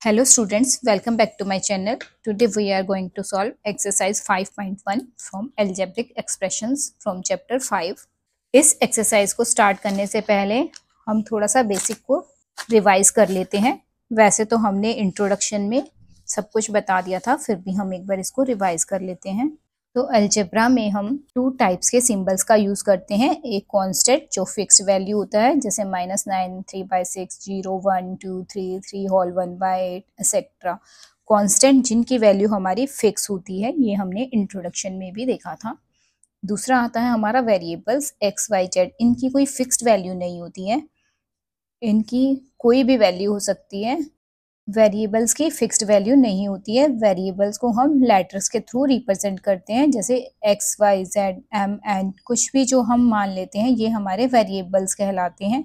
Hello students, welcome back to my channel. Today we are going to solve exercise 5.1 from algebraic expressions from chapter 5. इस exercise को start करने से पहले हम थोड़ा सा बेसिक को रिवाइज कर लेते हैं। वैसे तो हमने इंट्रोडक्शन में सब कुछ बता दिया था, फिर भी हम एक बार इसको रिवाइज कर लेते हैं। तो अलजेब्रा में हम 2 टाइप्स के सिंबल्स का यूज करते हैं। एक कांस्टेंट जो फिक्स्ड वैल्यू होता है, जैसे -9, 3/6, 0, 1, 2, 3, 3 होल 1/8 एक्सेट्रा। कांस्टेंट जिनकी वैल्यू हमारी फिक्स होती है, ये हमने इंट्रोडक्शन में भी देखा था। दूसरा आता है हमारा वेरिएबल्स x, y, z। इनकी कोई फिक्स्ड वैल्यू नहीं होती है, इनकी कोई भी वैल्यू हो सकती है। वेरिएबल्स की फिक्स्ड वैल्यू नहीं होती है। वेरिएबल्स को हम लेटर्स के थ्रू रिप्रेजेंट करते हैं, जैसे x, y, z, m, n। कुछ भी जो हम मान लेते हैं ये हमारे वेरिएबल्स कहलाते हैं।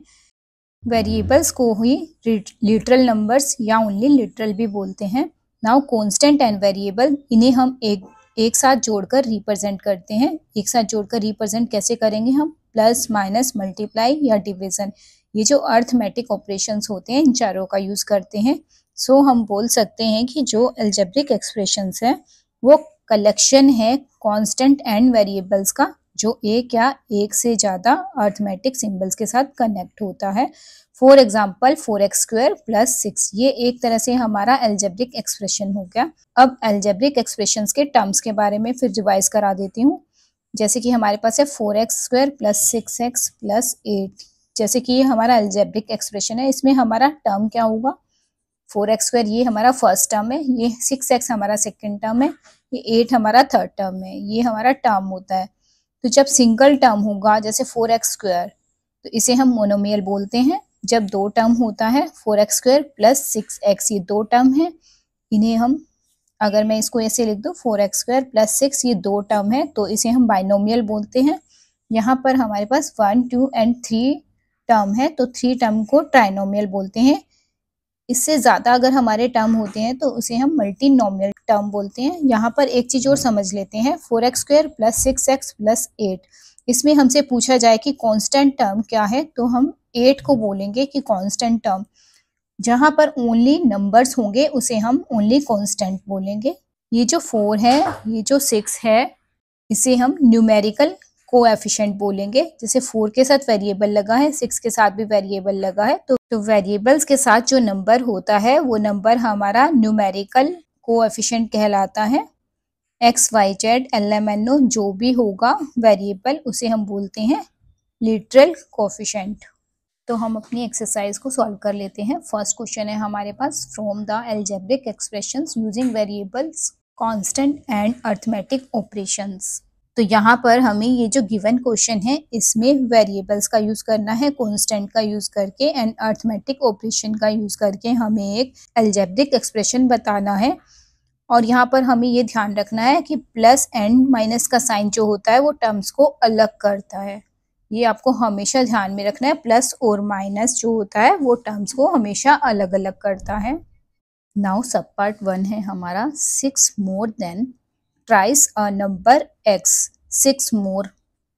वेरिएबल्स को ही लिटरल नंबर्स या ओनली लिटरल भी बोलते हैं। नाउ कांस्टेंट एंड वेरिएबल, इन्हें हम एक साथ जोड़कर रिप्रेजेंट करते हैं। एक साथ जोड़कर रिप्रेजेंट कैसे करेंगे हम? प्लस, माइनस, मल्टीप्लाई या डिवीजन। ये जो अर्थमेटिक ऑपरेशंस होते हैं, इन चारों का यूज करते हैं। सो हम बोल सकते हैं कि जो अलजेब्रिक एक्सप्रेशंस है वो कलेक्शन है कांस्टेंट एंड वेरिएबल्स का, जो एक या एक से ज्यादा अर्थमेटिक सिंबल्स के साथ कनेक्ट होता है। फॉर एग्जाम्पल 4x² + 6, ये एक तरह से हमारा अलजेब्रिक एक्सप्रेशन हो गया। अब अलजेब्रिक एक्सप्रेशंस के टर्म्स के बारे में फिर रिवाइज करा देती हूँ। जैसे कि हमारे पास है 4x² + 6x + 8। जैसे कि ये हमारा अलजेब्रिक एक्सप्रेशन है, इसमें हमारा टर्म क्या होगा? 4x² ये हमारा फर्स्ट टर्म है, ये 6x हमारा सेकेंड टर्म है, ये 8 हमारा थर्ड टर्म है। ये हमारा टर्म होता है। तो जब सिंगल टर्म होगा जैसे 4x², तो इसे हम मोनोमियल बोलते हैं। जब दो टर्म होता है 4x² + 6x, ये दो टर्म है, इन्हें हम, अगर मैं इसको ऐसे लिख दूं 4x² + 6, ये दो टर्म है, तो इसे हम बाइनोमियल बोलते हैं। यहाँ पर हमारे पास 1, 2 एंड 3 टर्म है, तो 3 टर्म को ट्राइनोमियल बोलते हैं। इससे ज्यादा अगर हमारे टर्म होते हैं तो उसे हम मल्टीनोमियल टर्म बोलते हैं। यहाँ पर एक चीज और समझ लेते हैं, 4x² + 6x + 8, इसमें हमसे पूछा जाए कि कांस्टेंट टर्म क्या है, तो हम 8 को बोलेंगे कि कांस्टेंट टर्म। जहां पर ओनली नंबर्स होंगे उसे हम ओनली कांस्टेंट बोलेंगे। ये जो 4 है, ये जो 6 है, इसे हम न्यूमेरिकल कोएफिशिएंट बोलेंगे। जैसे 4 के साथ वेरिएबल लगा है, 6 के साथ भी वेरिएबल लगा है, तो वेरिएबल्स के साथ जो नंबर होता है वो नंबर हमारा न्यूमेरिकल कोएफिशिएंट कहलाता है। x, y, z, LMNO जो भी होगा वेरिएबल, उसे हम बोलते हैं लिटरल कोएफिशिएंट। तो हम अपनी एक्सरसाइज को सॉल्व कर लेते हैं। फर्स्ट क्वेश्चन है हमारे पास, from the algebraic expressions using variables, constant and arithmetic operations. तो यहाँ पर हमें ये जो गिवन क्वेश्चन है, इसमें वेरिएबल्स का यूज करना है, कांस्टेंट का यूज करके एंड अरिथमेटिक ऑपरेशन का यूज करके हमें एक अलजेब्रिक एक्सप्रेशन बताना है। और यहाँ पर हमें ये ध्यान रखना है कि प्लस एंड माइनस का साइन जो होता है वो टर्म्स को अलग करता है। ये आपको हमेशा ध्यान में रखना है, प्लस और माइनस जो होता है वो टर्म्स को हमेशा अलग अलग करता है। नाउ सब पार्ट 1 है हमारा, 6 more than ट्राइस a number x। 6 मोर,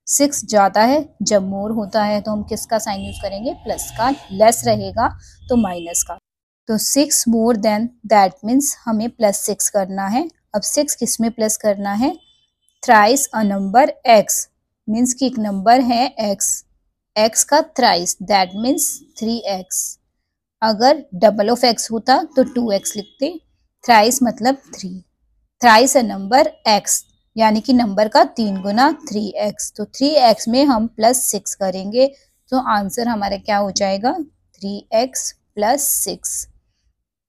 6 ज्यादा है, जब मोर होता है तो हम किसका साइन यूज करेंगे? प्लस का। लेस रहेगा तो माइनस का। तो 6 मोर देन, दैट मीन्स हमें +6 करना है। अब 6 किस में प्लस करना है? Thrice a number x, means कि एक नंबर है x का थ्राइस, दैट मीन्स 3x। अगर डबल ऑफ x होता तो 2x लिखते, थ्राइस मतलब 3। थ्राइस अ नंबर x, यानी कि नंबर का 3 गुना 3x। तो 3x में हम +6 करेंगे, तो आंसर हमारा क्या हो जाएगा? 3x + 6,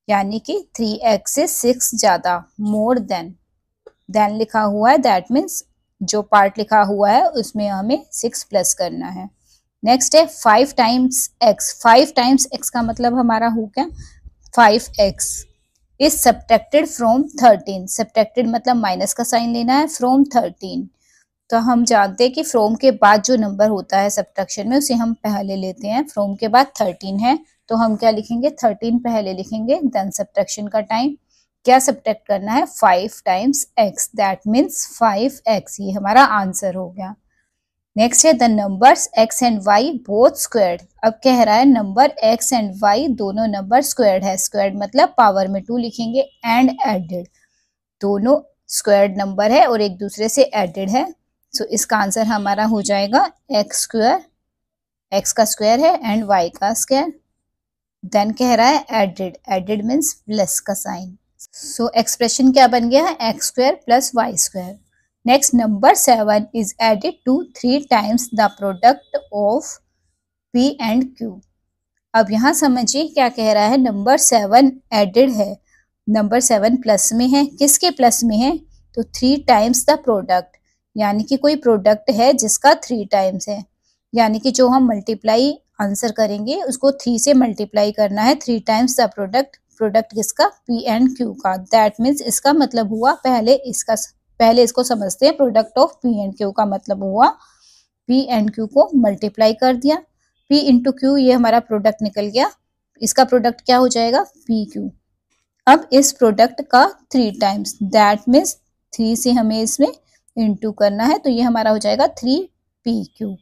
यानी कि 3x से 6 ज्यादा। मोर देन लिखा हुआ है, दैट मीन्स जो पार्ट लिखा हुआ है उसमें हमें 6 प्लस करना है। नेक्स्ट है 5 टाइम्स x। 5 टाइम्स x का मतलब हमारा हो क्या? 5x is subtracted from 13। Subtracted मतलब माइनस का साइन लेना है, फ्रॉम 13। तो हम जानते हैं कि फ्रॉम के बाद जो नंबर होता है सब्ट्रैक्शन में, उसे हम पहले लेते हैं। फ्रॉम के बाद 13 है, तो हम क्या लिखेंगे? 13 पहले लिखेंगे, देन सब्ट्रैक्शन का टाइम। क्या सब्ट्रैक्ट करना है? 5 times x, that means 5x। ये हमारा आंसर हो गया। नेक्स्ट है the numbers x and y both squared. अब कह रहा है नंबर x एंड y दोनों नंबर स्क्वायर्ड है। स्क्वायर्ड मतलब पावर में 2 लिखेंगे, एंड एडेड, दोनों स्क्वायर्ड नंबर है और एक दूसरे से एडेड है। सो इसका आंसर हमारा हो जाएगा x स्क्वायर, x का स्क्वायर है एंड y का स्क्वायर। देन कह रहा है एडेड, एडेड मीन्स प्लस का साइन। सो एक्सप्रेशन क्या बन गया है, x square plus y square. Next number 7 is added to 3 times the product of p and q। अब यहाँ समझिए क्या कह रहा है, नंबर 7 एडेड है, नंबर 7 प्लस में है, किसके प्लस में है, तो 3 टाइम्स द प्रोडक्ट, यानी कि कोई प्रोडक्ट है जिसका 3 टाइम्स है, यानी कि जो हम मल्टीप्लाई आंसर करेंगे उसको 3 से मल्टीप्लाई करना है, 3 टाइम्स द प्रोडक्ट, प्रोडक्ट किसका, पी एंड क्यू का। दैट मीन्स इसका मतलब हुआ, पहले इसको समझते हैं, product of P and Q का मतलब हुआ पी एंड क्यू को मल्टीप्लाई कर दिया, पी इंटू क्यू, ये हमारा प्रोडक्ट निकल गया, इसका प्रोडक्ट क्या हो जाएगा, पी क्यू। अब इस प्रोडक्ट का 3 टाइम्स, दैट मीन्स 3 से हमें इसमें इंटू करना है, तो ये हमारा हो जाएगा 3 पी क्यू।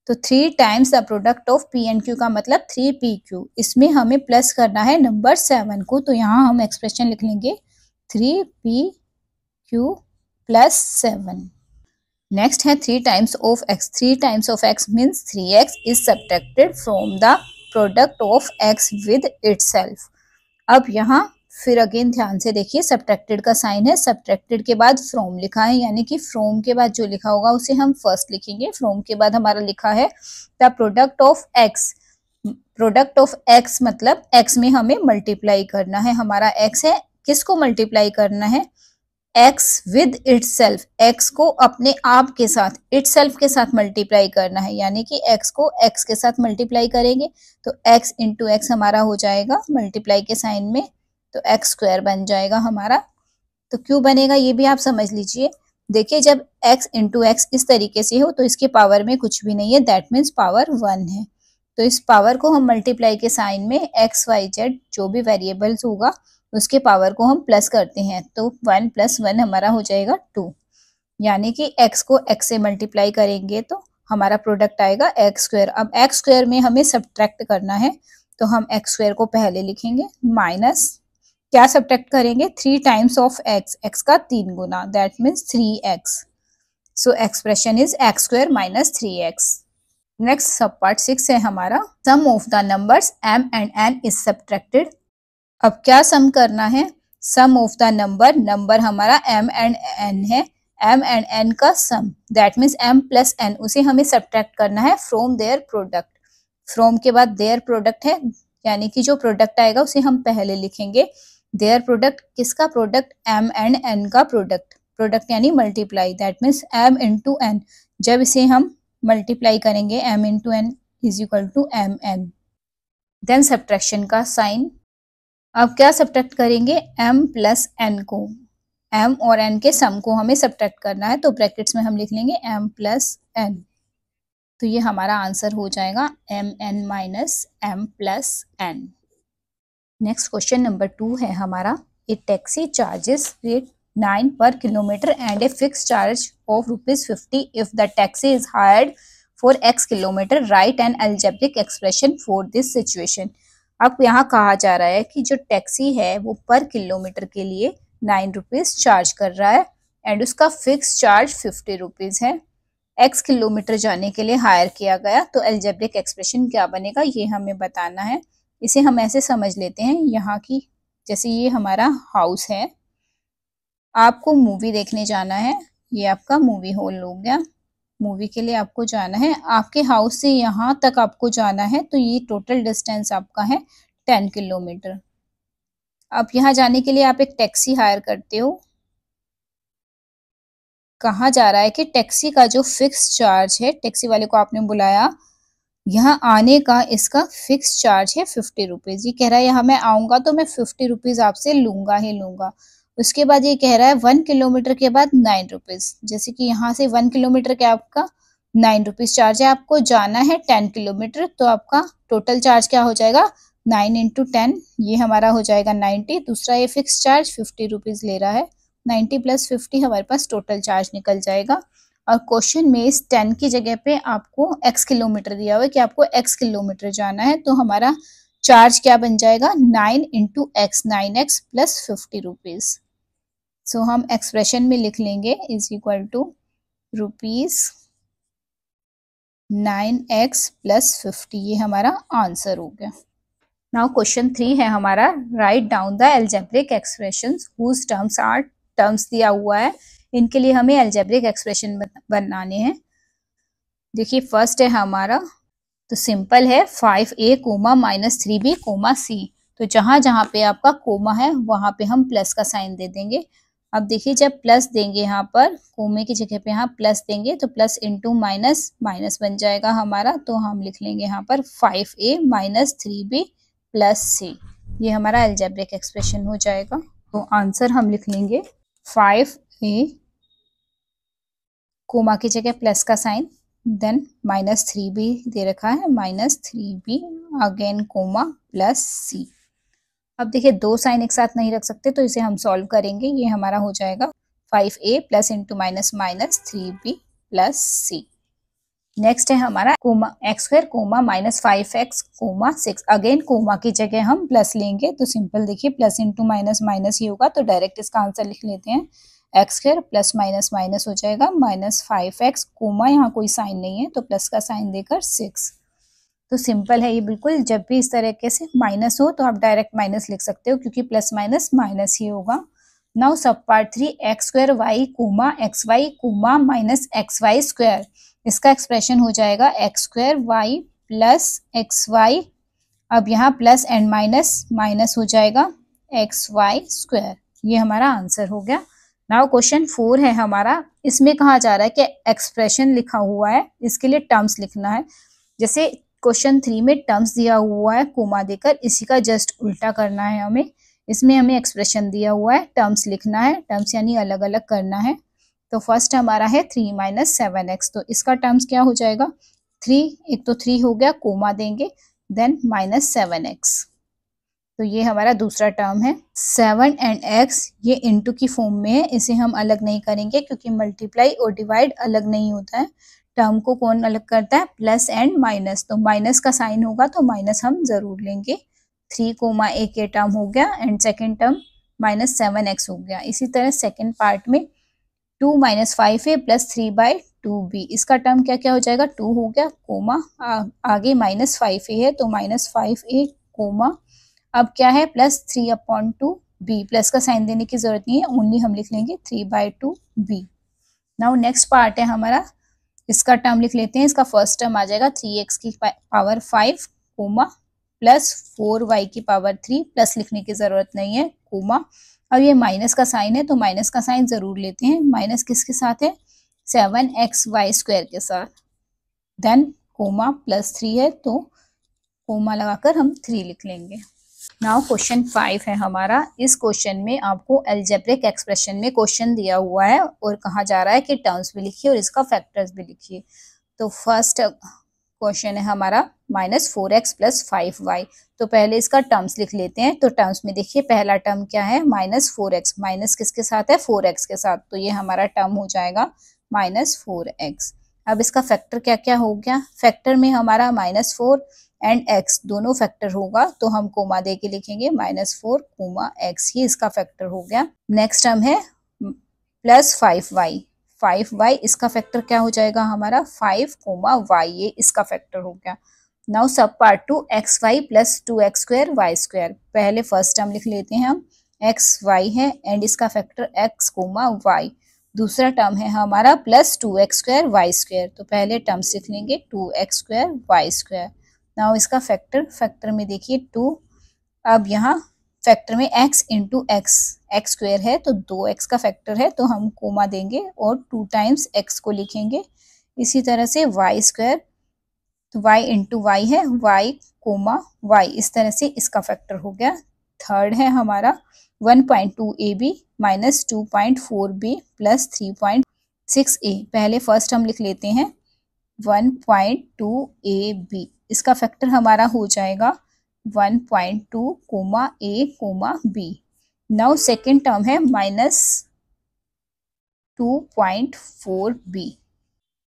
तो 3 times the product of P and Q का मतलब 3 पी क्यू। इसमें हमें प्लस करना है नंबर 7 को, तो यहाँ हम एक्सप्रेशन लिख लेंगे 3 पी क्यू प्लस 7। नेक्स्ट है 3 times of x। 3 times of x means 3x is subtracted from the product of x with itself. अब यहाँ फिर अगेन ध्यान से देखिए, सब्ट्रैक्टेड का साइन है, सब्ट्रैक्टेड के बाद फ्रॉम लिखा है, यानी कि फ्रॉम के बाद जो लिखा होगा उसे हम फर्स्ट लिखेंगे। फ्रॉम के बाद हमारा लिखा है the product of x। Product of x मतलब x में हमें मल्टीप्लाई करना है, हमारा x है, किसको मल्टीप्लाई करना है, x विद इटसेल्फ, x को अपने आप के साथ, इटसेल्फ के साथ मल्टीप्लाई करना है, यानी कि x को x के साथ मल्टीप्लाई करेंगे तो x इंटू एक्स हमारा हो जाएगा मल्टीप्लाई के साइन में, तो x स्क्वायर बन जाएगा हमारा। तो क्यों बनेगा ये भी आप समझ लीजिए। देखिए जब x इंटू एक्स इस तरीके से हो तो इसके पावर में कुछ भी नहीं है, दैट मीन्स पावर 1 है। तो इस पावर को हम मल्टीप्लाई के साइन में x y z जो भी वेरिएबल्स होगा उसके पावर को हम प्लस करते हैं, तो 1 + 1 हमारा हो जाएगा 2, यानी कि x को x से मल्टीप्लाई करेंगे तो हमारा प्रोडक्ट आएगा x स्क्वायर। अब x स्क्वायर में हमें सब्ट्रैक्ट करना है, तो हम x स्क्वायर को पहले लिखेंगे, माइनस क्या सब्ट्रैक्ट करेंगे, 3 टाइम्स ऑफ x, x का 3 गुना, that means 3x। So expression is x square minus 3x। Next sub part 6 है हमारा, sum of the numbers m and n is subtracted. अब क्या सम करना है, sum of the number, number हमारा m and n है, m and n का sum, that means m plus n, उसे हमें सब्ट्रैक्ट करना है फ्रॉम देयर प्रोडक्ट। फ्रॉम के बाद देयर प्रोडक्ट है, यानी कि जो प्रोडक्ट आएगा उसे हम पहले लिखेंगे, देयर प्रोडक्ट किसका, प्रोडक्ट m एंड n का प्रोडक्ट, प्रोडक्ट यानी multiply, that means m into n। जब इसे हम मल्टीप्लाई करेंगे m into n is equal to m n। Then subtraction का साइन, अब क्या सब्ट्रैक्ट करेंगे, m प्लस n को, m और n के सम को हमें सब्ट्रैक्ट करना है, तो ब्रैकेट्स में हम लिख लेंगे m प्लस n। तो ये हमारा आंसर हो जाएगा mn minus m plus n। Next question number 2 है हमारा, ए टैक्सी चार्जेस रेट 9 पर kilometre and a fix charge of ₹50 if the taxi is hired for x kilometre, right N algebraic expression for this situation. अब यहाँ कहा जा रहा है कि जो टैक्सी है वो पर किलोमीटर के लिए 9 रुपीज चार्ज कर रहा है एंड उसका फिक्स चार्ज 50 रुपीज है, x किलोमीटर जाने के लिए हायर किया गया, तो अलजेब्रिक एक्सप्रेशन क्या बनेगा ये हमें बताना है। इसे हम ऐसे समझ लेते हैं यहाँ की, जैसे ये हमारा हाउस है, आपको मूवी देखने जाना है, ये आपका मूवी हॉल हो गया, मूवी के लिए आपको जाना है, आपके हाउस से यहाँ तक आपको जाना है, तो ये टोटल डिस्टेंस आपका है 10 किलोमीटर। अब यहाँ जाने के लिए आप एक टैक्सी हायर करते हो, कहा जा रहा है कि टैक्सी का जो फिक्स चार्ज है, टैक्सी वाले को आपने बुलाया, यहाँ आने का इसका फिक्स चार्ज है 50 रुपीज। ये कह रहा है यहाँ मैं आऊंगा तो मैं 50 रुपीज आपसे लूंगा ही लूंगा। उसके बाद ये कह रहा है 1 किलोमीटर के बाद 9 रुपीज, जैसे कि यहाँ से 1 किलोमीटर के आपका 9 रुपीज चार्ज है, आपको जाना है 10 किलोमीटर, तो आपका टोटल चार्ज क्या हो जाएगा, 9 इंटू 10, ये हमारा हो जाएगा 90। दूसरा ये फिक्स चार्ज 50 रुपीज ले रहा है, 90 प्लस 50 हमारे पास टोटल चार्ज निकल जाएगा। और क्वेश्चन में इस 10 की जगह पे आपको x किलोमीटर दिया हुआ है कि आपको x किलोमीटर जाना है, तो हमारा चार्ज क्या बन जाएगा 9 into x, 9x plus 50 rupees. So हम एक्सप्रेशन में लिख लेंगे is equal to rupees 9x plus 50, ये हमारा आंसर हो गया। नाउ क्वेश्चन 3 है हमारा, right down the algebraic expressions whose terms are, terms दिया हुआ है, इनके लिए हमें एल्जेब्रिक एक्सप्रेशन बनाने हैं। देखिए फर्स्ट है हमारा, तो सिंपल है 5a comma minus 3b coma c, तो जहां जहां पे आपका कोमा है वहां पे हम प्लस का साइन दे देंगे। अब देखिए जब प्लस देंगे यहाँ पर कोमे की जगह पे यहाँ प्लस देंगे तो प्लस इंटू माइनस माइनस बन जाएगा हमारा, तो हम लिख लेंगे यहाँ पर 5a minus 3b plus c, ये हमारा एल्जेब्रिक एक्सप्रेशन हो जाएगा। तो आंसर हम लिख लेंगे 5a कोमा की जगह प्लस का साइन, देन माइनस 3b दे रखा है, minus 3b again coma plus c। अब देखिए दो साइन एक साथ नहीं रख सकते तो इसे हम सॉल्व करेंगे, ये हमारा हो जाएगा 5a plus into minus minus 3b plus c। Next है हमारा comma x square comma minus 5x comma 6, again comma की जगह हम प्लस लेंगे, तो सिंपल देखिए प्लस इंटू माइनस माइनस ही होगा, तो डायरेक्ट इसका आंसर लिख लेते हैं x square plus minus minus हो जाएगा माइनस 5x कोमा, यहाँ कोई साइन नहीं है तो प्लस का साइन देकर 6। तो सिंपल है ये बिल्कुल, जब भी इस तरीके से माइनस हो तो आप डायरेक्ट माइनस लिख सकते हो क्योंकि प्लस माइनस माइनस ही होगा। Now sub part 3 x square y comma x y comma minus x y square, इसका एक्सप्रेशन हो जाएगा x square y plus x y, अब यहाँ प्लस एंड माइनस माइनस हो जाएगा एक्स वाई स्क्वायर, ये हमारा आंसर हो गया। नाउ क्वेश्चन 4 है हमारा, इसमें कहा जा रहा है कि एक्सप्रेशन लिखा हुआ है, इसके लिए टर्म्स लिखना है। जैसे क्वेश्चन 3 में टर्म्स दिया हुआ है कोमा देकर, इसी का जस्ट उल्टा करना है हमें, इसमें हमें एक्सप्रेशन दिया हुआ है टर्म्स लिखना है, टर्म्स यानी अलग अलग करना है। तो फर्स्ट हमारा है 3 माइनस 7x, तो इसका टर्म्स क्या हो जाएगा 3, एक तो 3 हो गया कोमा देंगे, देन माइनस 7x, तो ये हमारा दूसरा टर्म है। 7 एंड x ये इनटू की फॉर्म में है, इसे हम अलग नहीं करेंगे क्योंकि मल्टीप्लाई और डिवाइड अलग नहीं होता है, टर्म को कौन अलग करता है प्लस एंड माइनस, तो माइनस का साइन होगा तो माइनस हम जरूर लेंगे। 3 कोमा एक ये टर्म हो गया and second term minus 7x हो गया। इसी तरह सेकेंड पार्ट में 2 माइनस 5a प्लस 3/2b, इसका टर्म क्या क्या हो जाएगा 2 हो गया कोमा आगे माइनस 5a है तो माइनस 5a कोमा, अब क्या है प्लस 3/2b, प्लस का साइन देने की जरूरत नहीं है, ओनली हम लिख लेंगे 3/2b। नाउ नेक्स्ट पार्ट है हमारा, इसका टर्म लिख लेते हैं, इसका फर्स्ट टर्म आ जाएगा 3x की पावर 5 कोमा प्लस 4y की पावर 3, प्लस लिखने की जरूरत नहीं है कोमा, अब ये माइनस का साइन है तो माइनस का साइन जरूर लेते हैं, माइनस किसके साथ है 7xy स्क्वायर के साथ, देन कोमा प्लस 3 है तो कोमा लगाकर हम 3 लिख लेंगे। नाउ क्वेश्चन 5 है हमारा, इस क्वेश्चन में आपको एल्जेब्रिक एक्सप्रेशन में क्वेश्चन दिया हुआ है और कहा जा रहा है कि टर्म्स भी लिखिए और इसका फैक्टर्स भी लिखिए। तो फर्स्ट क्वेश्चन है हमारा माइनस 4x प्लस 5y, तो पहले इसका टर्म्स लिख लेते हैं। तो टर्म्स में देखिए पहला टर्म क्या है माइनस 4x, माइनस किसके साथ है 4x के साथ, तो ये हमारा टर्म हो जाएगा माइनस 4x। अब इसका फैक्टर क्या क्या हो गया, फैक्टर में हमारा माइनस 4 एंड x दोनों फैक्टर होगा तो हम कोमा दे के लिखेंगे माइनस 4 कोमा x, ही इसका फैक्टर हो गया। नेक्स्ट टर्म है प्लस 5y, 5y इसका फैक्टर क्या हो जाएगा हमारा 5 कोमा y, ये इसका फैक्टर हो गया। Now sub part 2 xy plus 2x square y square, पहले फर्स्ट टर्म लिख लेते हैं हम xy है एंड इसका फैक्टर x कोमा y, दूसरा टर्म है हमारा plus 2x square y square, तो पहले टर्म्स लिख लेंगे 2x square y square. Now इसका फैक्टर में देखिए 2, अब यहाँ फैक्टर में x इंटू एक्स स्क्वायर है तो 2x का फैक्टर है तो हम कोमा देंगे और 2 टाइम्स x को लिखेंगे। इसी तरह से y स्क्वायर, तो y इंटू y है y कोमा y, इस तरह से इसका फैक्टर हो गया। थर्ड है हमारा 1.2ab minus 2.4b plus 3.6a, पहले फर्स्ट हम लिख लेते हैं 1.2ab, इसका फैक्टर हमारा हो जाएगा 1.2 comma a comma b। Now second term है माइनस 2.4b,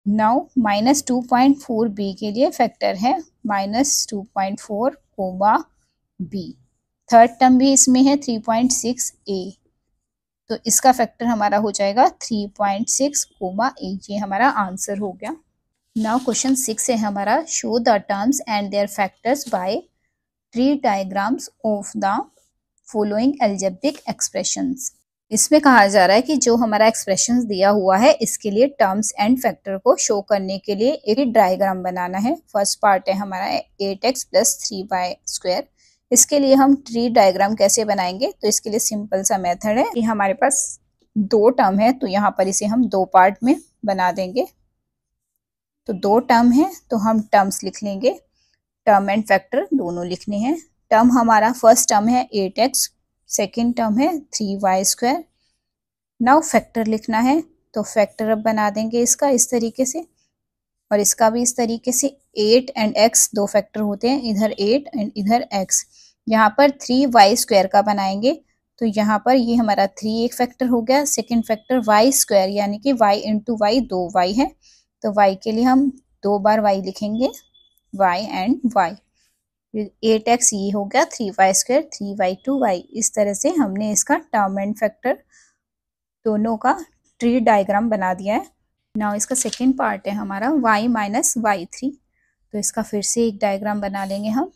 नाउ -2.4 बी के लिए फैक्टर है -2.4 कोमा बी। थर्ड टर्म भी इसमें है 3.6 ए, तो इसका फैक्टर हमारा हो जाएगा 3.6 कोमा ए। ये हमारा आंसर हो गया। नाउ क्वेश्चन 6 है हमारा, show the terms and their factors by tree diagrams of the following algebraic expressions. इसमें कहा जा रहा है कि जो हमारा एक्सप्रेशंस दिया हुआ है इसके लिए टर्म्स एंड फैक्टर को शो करने के लिए एक डायग्राम बनाना है। फर्स्ट पार्ट है हमारा 8x + 3y²। इसके लिए हम ट्री डायग्राम कैसे बनाएंगे, तो इसके लिए सिंपल सा मेथड है कि हमारे पास दो टर्म है तो यहाँ पर इसे हम दो पार्ट में बना देंगे। तो दो टर्म है तो हम टर्म्स लिख लेंगे, टर्म एंड फैक्टर दोनों लिखने हैं। टर्म हमारा फर्स्ट टर्म है 8x, सेकेंड टर्म है 3y²। नाउ फैक्टर लिखना है, तो फैक्टर अब बना देंगे इसका इस तरीके से और इसका भी इस तरीके से। 8 एंड x दो फैक्टर होते हैं, इधर 8 एंड इधर x। यहाँ पर 3y² का बनाएंगे तो यहाँ पर ये हमारा 3 एक फैक्टर हो गया, सेकेंड फैक्टर y² यानी कि y इंटू y 2y है, तो y के लिए हम 2 बार y लिखेंगे, y एंड y। 8x ये हो गया, 3y², 3y 2y। इस तरह से हमने इसका टर्म एंड फैक्टर दोनों का ट्री डायग्राम बना दिया है। नाउ इसका सेकेंड पार्ट है हमारा y - y3, तो इसका फिर से एक डायग्राम बना लेंगे हम।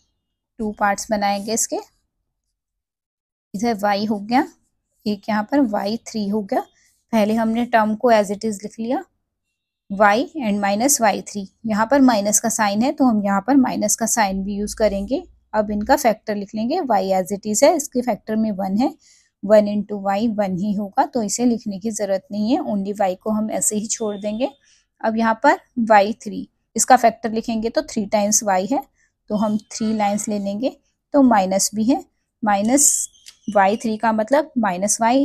2 पार्ट्स बनाएंगे इसके। इधर y हो गया, एक यहाँ पर y3 हो गया। पहले हमने टर्म को एज इट इज लिख लिया, y एंड -y3। यहाँ पर माइनस का साइन है तो हम यहाँ पर माइनस का साइन भी यूज करेंगे। अब इनका फैक्टर लिख लेंगे, y एज इट इज है, इसके फैक्टर में 1 है, 1 इंटू वाई 1 ही होगा, तो इसे लिखने की जरूरत नहीं है, ओनली y को हम ऐसे ही छोड़ देंगे। अब यहाँ पर y3, इसका फैक्टर लिखेंगे तो 3 टाइम्स y है, तो हम 3 लाइन्स ले लेंगे, तो माइनस भी है, -y3 का मतलब -y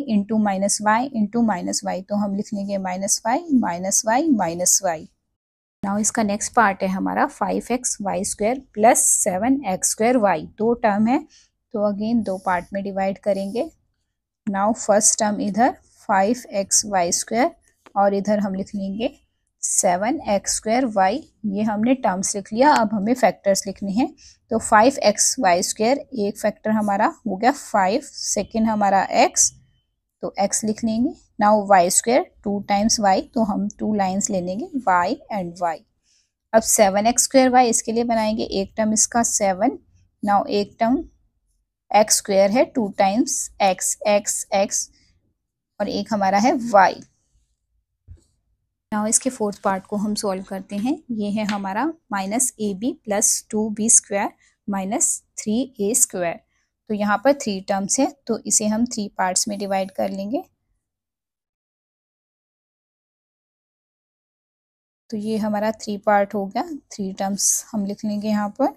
into -y into -y, तो हम लिख लेंगे -y। नाउ इसका नेक्स्ट पार्ट है हमारा 5xy² + 7x²y। दो टर्म है तो अगेन दो पार्ट में डिवाइड करेंगे। नाउ फर्स्ट टर्म इधर 5xy² और इधर हम लिख लेंगे 7x²y। ये हमने टर्म्स लिख लिया, अब हमें फैक्टर्स लिखने हैं। तो 5xy² एक फैक्टर हमारा हो गया 5, सेकेंड हमारा x, तो x लिख लेंगे। नाउ y² 2 टाइम्स y, तो हम 2 लाइन्स ले लेंगे, y एंड y। अब 7x²y इसके लिए बनाएंगे, एक टर्म इसका 7, नाउ एक टर्म x² है 2 टाइम्स x और एक हमारा है y। नाउ इसके फोर्थ पार्ट को हम सॉल्व करते हैं। ये है हमारा -ab + 2b² - 3a²। तो यहाँ पर 3 टर्म्स है तो इसे हम 3 पार्ट्स में डिवाइड कर लेंगे। तो ये हमारा 3 पार्ट हो गया, 3 टर्म्स हम लिख लेंगे यहाँ पर।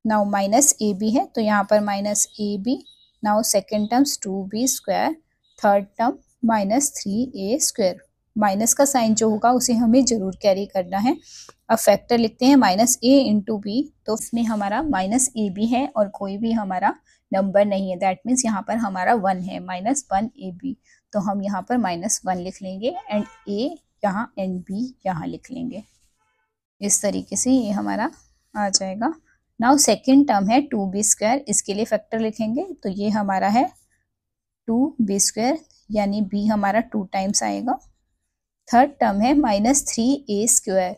नाउ -ab है तो यहाँ पर -ab। Now second terms 2b², third term -3a²। Minus का साइन जो होगा उसे हमें जरूर कैरी करना है। अब फैक्टर लिखते हैं -a इंटू बी, तो इसमें हमारा -ab है और कोई भी हमारा नंबर नहीं है, दैट मीन्स यहाँ पर हमारा 1 है, -1ab, तो हम यहाँ पर -1 लिख लेंगे एंड a यहाँ एंड b यहाँ लिख लेंगे। इस तरीके से ये हमारा आ जाएगा। नाउ सेकेंड टर्म है 2b², इसके लिए फैक्टर लिखेंगे, तो ये हमारा है 2b² यानी b हमारा 2 टाइम्स आएगा। थर्ड टर्म है -3a²,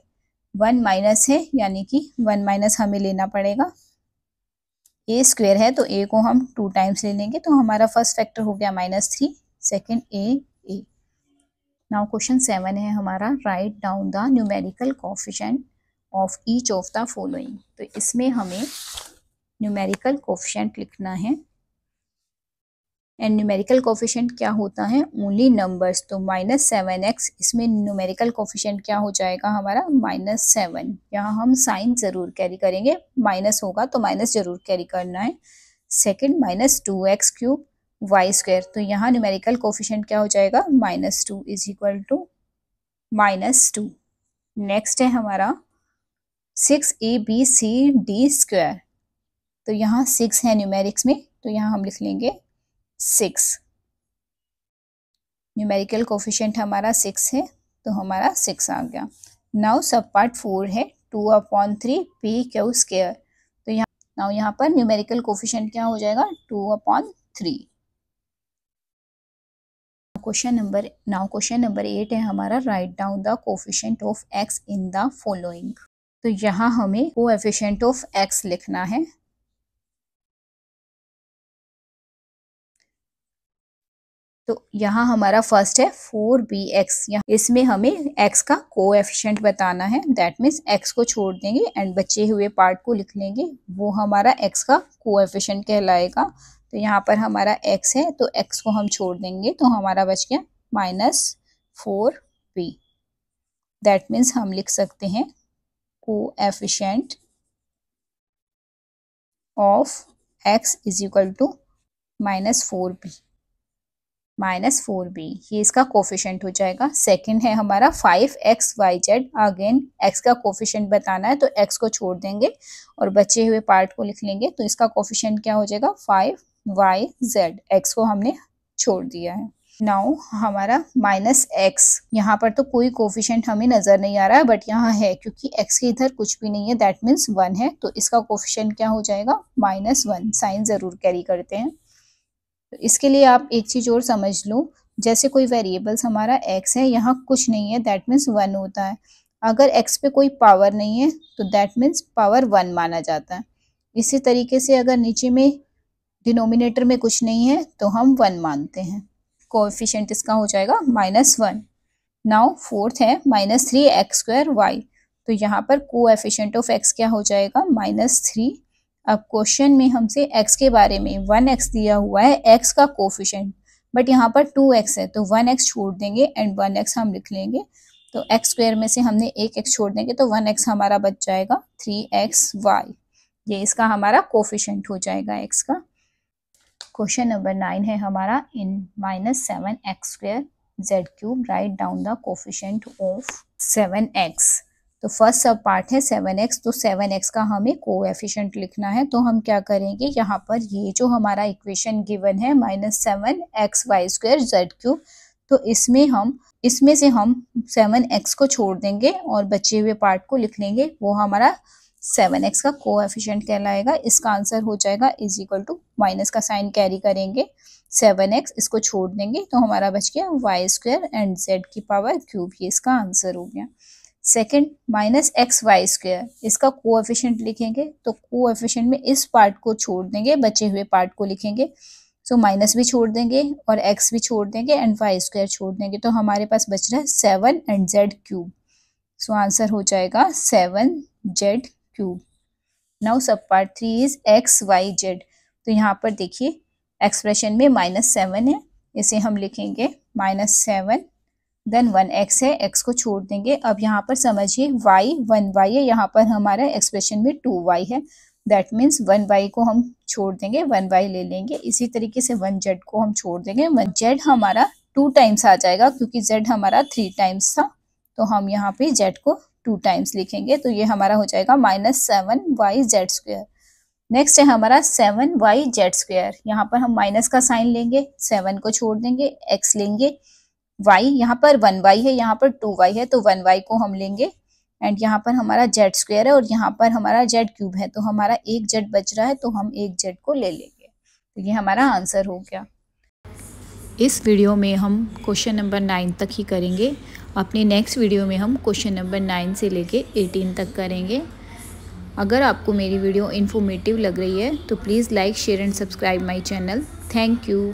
1 माइनस है यानी कि 1 माइनस हमें लेना पड़ेगा। a² है तो a को हम 2 टाइम्स ले लेंगे, तो हमारा फर्स्ट फैक्टर हो गया -3, सेकेंड a। नाउ क्वेश्चन 7 है हमारा, right down the numerical coefficient of each of the following. तो इसमें हमें न्यूमेरिकल कोफिशिएंट लिखना है। एंड न्यूमेरिकल कोफिशिएंट क्या होता है, ओनली नंबर्स। तो -7x, इसमें न्यूमेरिकल कोफिशिएंट क्या हो जाएगा हमारा -7। यहाँ हम साइन जरूर कैरी करेंगे, माइनस होगा तो माइनस जरूर कैरी करना है। सेकेंड -2x³ y², तो यहाँ न्यूमेरिकल कोफिशिएंट क्या हो जाएगा -2 इज इक्वल टू -2। नेक्स्ट है हमारा 6abcd², तो यहाँ 6 है न्यूमेरिक्स में, तो यहाँ हम लिख लेंगे 6। न्यूमेरिकल कोफिशिएंट हमारा 6 है। तो हमारा 6 आ गया। नाउ सब पार्ट 4 है 2/3 पी क्यू स्क्वायर। तो यहाँ पर न्यूमेरिकल कोफिशिएंट क्या हो जाएगा 2/3। क्वेश्चन नंबर 8 है हमारा, right down the coefficient of x in the following. तो यहाँ हमें कोएफिशिएंट ऑफ एक्स लिखना है। तो यहाँ हमारा फर्स्ट है 4bx। इसमें हमें x का कोएफिशिएंट बताना है, दैट मीन्स x को छोड़ देंगे एंड बचे हुए पार्ट को लिख लेंगे, वो हमारा x का कोएफिशिएंट कहलाएगा। तो यहाँ पर हमारा x है तो x को हम छोड़ देंगे तो हमारा बच गया -4b। दैट मीन्स हम लिख सकते हैं coefficient of x is equal to -4b, ये इसका कोफिशिएंट हो जाएगा। सेकंड है हमारा 5xyz। अगेन x का कोफिशिएंट बताना है तो x को छोड़ देंगे और बचे हुए पार्ट को लिख लेंगे, तो इसका कोफिशिएंट क्या हो जाएगा 5yz। x को हमने छोड़ दिया है। नाउ हमारा -x, यहाँ पर तो कोई कोफिशिएंट हमें नजर नहीं आ रहा है बट यहाँ है, क्योंकि x के इधर कुछ भी नहीं है, दैट मीन्स 1 है, तो इसका कोफिशिएंट क्या हो जाएगा -1। साइन जरूर कैरी करते हैं। तो इसके लिए आप एक चीज और समझ लो, जैसे कोई वेरिएबल्स हमारा x है, यहाँ कुछ नहीं है, दैट मीन्स 1 होता है। अगर x पे कोई पावर नहीं है तो दैट मीन्स पावर 1 माना जाता है। इसी तरीके से अगर नीचे में डिनोमिनेटर में कुछ नहीं है तो हम 1 मानते हैं। कोएफिशिएंट इसका हो जाएगा -1। नाउ फोर्थ है -3x²y। तो यहाँ पर कोएफिशिएंट ऑफ x क्या हो जाएगा -3। अब क्वेश्चन में हमसे x के बारे में 1x दिया हुआ है, x का कोफिशिएंट, बट यहाँ पर 2x है तो 1x छोड़ देंगे एंड 1x हम लिख लेंगे। तो x² में से हमने एक x छोड़ देंगे तो 1x हमारा बच जाएगा 3xy। ये इसका हमारा कोफिशिएंट हो जाएगा x का। क्वेश्चन नंबर 9 है हमारा, इन -7x² z³ right down the coefficient of 7x। तो फर्स्ट सब पार्ट है 7x, तो 7x का हमें कोएफिशिएंट लिखना है। तो हम क्या करेंगे, यहाँ पर ये जो हमारा इक्वेशन गिवन है -7xy² z³, तो इसमें से हम 7x को छोड़ देंगे और बचे हुए पार्ट को लिख लेंगे, वो हमारा 7x का कोएफिशिएंट कहलाएगा। इसका आंसर हो जाएगा इज इक्वल टू, माइनस का साइन कैरी करेंगे, 7x इसको छोड़ देंगे तो हमारा बच गया y² एंड z³, ये इसका आंसर हो गया। सेकंड -xy², इसका कोएफिशिएंट लिखेंगे तो कोएफिशिएंट में इस पार्ट को छोड़ देंगे, बचे हुए पार्ट को लिखेंगे। सो माइनस भी छोड़ देंगे और x भी छोड़ देंगे एंड y² छोड़ देंगे, तो हमारे पास बच रहा है 7 एंड z³। सो आंसर हो जाएगा 7z³। Now sub part 3 is xyz। तो यहाँ पर देखिए एक्सप्रेशन में -7 है, इसे हम लिखेंगे -7, देन 1x है, x को छोड़ देंगे। अब यहाँ पर समझिए y 1y है, यहाँ पर हमारा एक्सप्रेशन में 2y है, दैट मीन्स 1y को हम छोड़ देंगे, 1y ले लेंगे। इसी तरीके से 1z को हम छोड़ देंगे, 1z हमारा 2 टाइम्स आ जाएगा क्योंकि z हमारा 3 टाइम्स था, तो हम यहाँ पे z को 2 टाइम्स लिखेंगे, तो ये हमारा हो जाएगा -7yz²। नेक्स्ट है हमारा 7yz²। यहाँ पर हम माइनस का साइन लेंगे, 7 को छोड़ देंगे, x लेंगे, y यहाँ पर 1y है, यहाँ पर 2y है, तो 1y को हम लेंगे एंड यहाँ पर हमारा z² है और यहाँ पर हमारा z³ है, तो हमारा एक z बच रहा है तो हम एक z को ले लेंगे। तो ये हमारा आंसर हो गया। इस वीडियो में हम क्वेश्चन नंबर 9 तक ही करेंगे। अपने नेक्स्ट वीडियो में हम क्वेश्चन नंबर 9 से लेके 18 तक करेंगे। अगर आपको मेरी वीडियो इन्फॉर्मेटिव लग रही है तो please like, share and subscribe my channel. Thank you.